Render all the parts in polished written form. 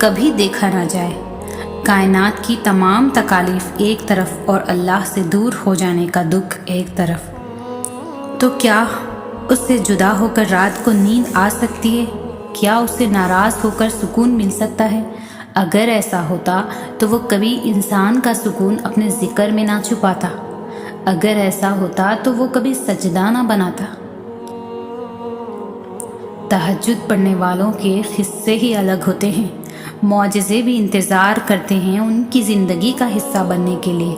کبھی دیکھا نہ جائے۔ کائنات کی تمام تکالیف ایک طرف اور اللہ سے دور ہو جانے کا دکھ ایک طرف، تو کیا اس سے جدا ہو کر رات کو نیند آ سکتی ہے؟ کیا اس سے ناراض ہو کر سکون مل سکتا ہے؟ اگر ایسا ہوتا تو وہ کبھی انسان کا سکون اپنے ذکر میں نہ چھپاتا، اگر ایسا ہوتا تو وہ کبھی سجدہ نہ بناتا۔ تہجد پڑھنے والوں کے حصے ہی الگ ہوتے ہیں، معجزے بھی انتظار کرتے ہیں ان کی زندگی کا حصہ بننے کے لیے۔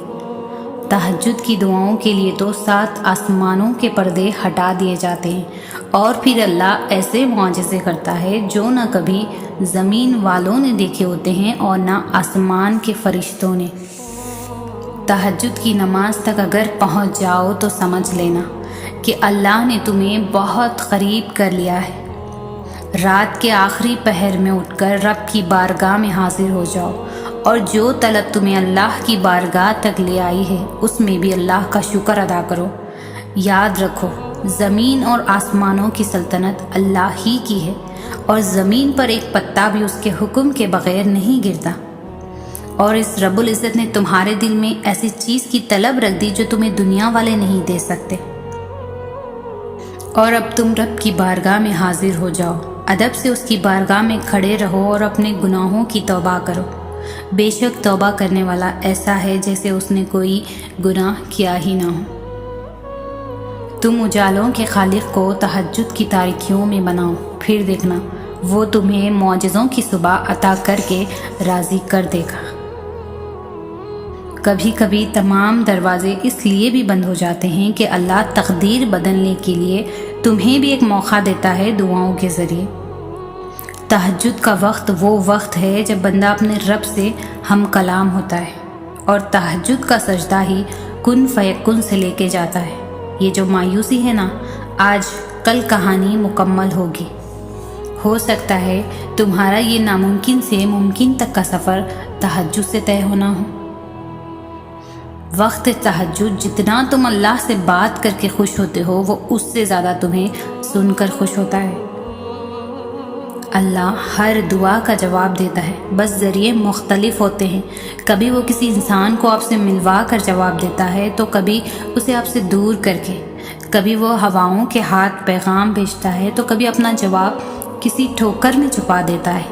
تہجد کی دعاؤں کے لیے تو 7 آسمانوں کے پردے ہٹا دیے جاتے ہیں، اور پھر اللہ ایسے معجزے کرتا ہے جو نہ کبھی زمین والوں نے دیکھے ہوتے ہیں اور نہ آسمان کے فرشتوں نے۔ تہجد کی نماز تک اگر پہنچ جاؤ تو سمجھ لینا کہ اللہ نے تمہیں بہت قریب کر لیا ہے۔ رات کے آخری پہر میں اٹھ کر رب کی بارگاہ میں حاضر ہو جاؤ، اور جو طلب تمہیں اللہ کی بارگاہ تک لے آئی ہے اس میں بھی اللہ کا شکر ادا کرو۔ یاد رکھو، زمین اور آسمانوں کی سلطنت اللہ ہی کی ہے، اور زمین پر ایک پتا بھی اس کے حکم کے بغیر نہیں گرتا، اور اس رب العزت نے تمہارے دل میں ایسی چیز کی طلب رکھ دی جو تمہیں دنیا والے نہیں دے سکتے۔ اور اب تم رب کی بارگاہ میں حاضر ہو جاؤ، ادب سے اس کی بارگاہ میں کھڑے رہو اور اپنے گناہوں کی توبہ کرو۔ بے شک توبہ کرنے والا ایسا ہے جیسے اس نے کوئی گناہ کیا ہی نہ ہو۔ تم اجالوں کے خالق کو تہجد کی تاریکیوں میں بناؤ، پھر دیکھنا وہ تمہیں معجزوں کی صبح عطا کر کے راضی کر دے گا۔ کبھی کبھی تمام دروازے اس لیے بھی بند ہو جاتے ہیں کہ اللہ تقدیر بدلنے کے لیے تمہیں بھی ایک موقع دیتا ہے دعاؤں کے ذریعے۔ تہجد کا وقت وہ وقت ہے جب بندہ اپنے رب سے ہم کلام ہوتا ہے، اور تہجد کا سجدہ ہی کن فیکن سے لے کے جاتا ہے۔ یہ جو مایوسی ہے نا، آج کل کہانی مکمل ہوگی۔ ہو سکتا ہے تمہارا یہ ناممکن سے ممکن تک کا سفر تہجد سے طے ہونا ہو۔ وقت تہجد جتنا تم اللہ سے بات کر کے خوش ہوتے ہو، وہ اس سے زیادہ تمہیں سن کر خوش ہوتا ہے۔ اللہ ہر دعا کا جواب دیتا ہے، بس ذریعے مختلف ہوتے ہیں۔ کبھی وہ کسی انسان کو آپ سے ملوا کر جواب دیتا ہے تو کبھی اسے آپ سے دور کر کے، کبھی وہ ہواؤں کے ہاتھ پیغام بھیجتا ہے تو کبھی اپنا جواب کسی ٹھوکر میں چھپا دیتا ہے،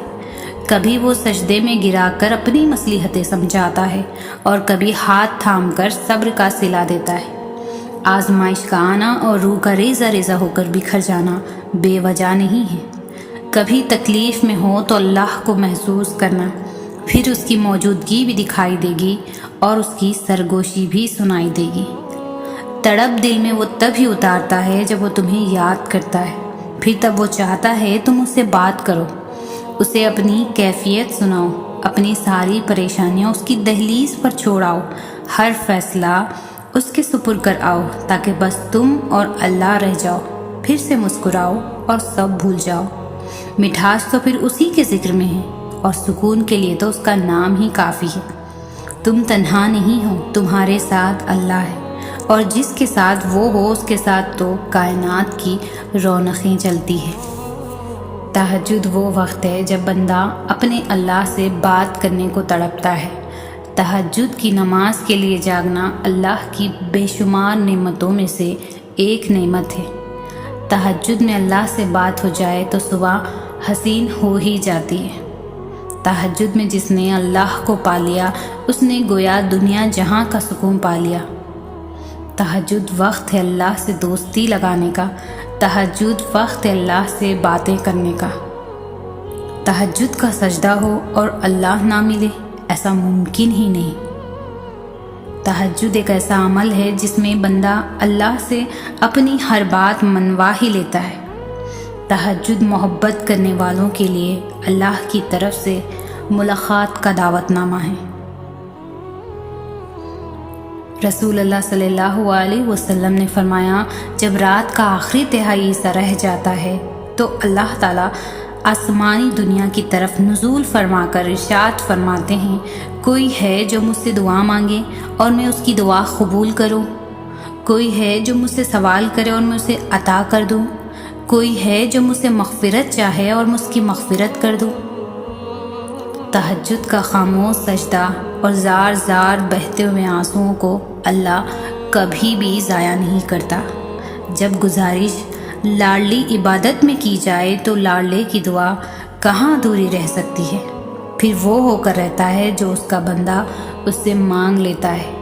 کبھی وہ سجدے میں گرا کر اپنی مصلحتیں سمجھاتا ہے، اور کبھی ہاتھ تھام کر صبر کا صلہ دیتا ہے۔ آزمائش کا آنا اور روح کا ریزہ ریزہ ہو کر بکھر جانا بے وجہ نہیں ہے۔ کبھی تکلیف میں ہو تو اللہ کو محسوس کرنا، پھر اس کی موجودگی بھی دکھائی دے گی اور اس کی سرگوشی بھی سنائی دے گی۔ تڑپ دل میں وہ تب ہی اتارتا ہے جب وہ تمہیں یاد کرتا ہے، پھر تب وہ چاہتا ہے تم اس سے بات کرو، اسے اپنی کیفیت سناؤ، اپنی ساری پریشانیاں اس کی دہلیز پر چھوڑاؤ، ہر فیصلہ اس کے سپر کر آؤ، تاکہ بس تم اور اللہ رہ جاؤ۔ پھر سے مسکراؤ اور سب بھول جاؤ۔ مٹھاس تو پھر اسی کے ذکر میں ہے، اور سکون کے لیے تو اس کا نام ہی کافی ہے۔ تم تنہا نہیں ہو، تمہارے ساتھ اللہ ہے، اور جس کے ساتھ وہ ہو اس کے ساتھ تو کائنات کی رونقیں چلتی ہیں۔ تہجد وہ وقت ہے جب بندہ اپنے اللہ سے بات کرنے کو تڑپتا ہے۔ تہجد کی نماز کے لیے جاگنا اللہ کی بے شمار نعمتوں میں سے ایک نعمت ہے۔ تہجد میں اللہ سے بات ہو جائے تو صبح حسین ہو ہی جاتی ہے۔ تہجد میں جس نے اللہ کو پا لیا اس نے گویا دنیا جہاں کا سکون پا لیا۔ تہجد وقت ہے اللہ سے دوستی لگانے کا، تہجد وقت ہے اللہ سے باتیں کرنے کا۔ تہجد کا سجدہ ہو اور اللہ نہ ملے، ایسا ممکن ہی نہیں۔ تہجد ایک ایسا عمل ہے جس میں بندہ اللہ سے اپنی ہر بات منوا ہی لیتا ہے۔ تہجد محبت کرنے والوں کے لیے اللہ کی طرف سے ملاقات کا دعوت نامہ ہے۔ رسول اللہ صلی اللہ علیہ وسلم نے فرمایا، جب رات کا آخری تہائی حصہ رہ جاتا ہے تو اللہ تعالیٰ آسمانی دنیا کی طرف نزول فرما کر ارشاد فرماتے ہیں، کوئی ہے جو مجھ سے دعا مانگے اور میں اس کی دعا قبول کروں، کوئی ہے جو مجھ سے سوال کرے اور میں اسے عطا کر دوں، کوئی ہے جو مجھ سے مغفرت چاہے اور میں اس کی مغفرت کر دوں۔ تہجد کا خاموش سجدہ اور زار زار بہتے ہوئے آنسوؤں کو اللہ کبھی بھی ضائع نہیں کرتا۔ جب گزارش لاڈلی عبادت میں کی جائے تو لاڈلے کی دعا کہاں ادھوری رہ سکتی ہے؟ پھر وہ ہو کر رہتا ہے جو اس کا بندہ اس سے مانگ لیتا ہے۔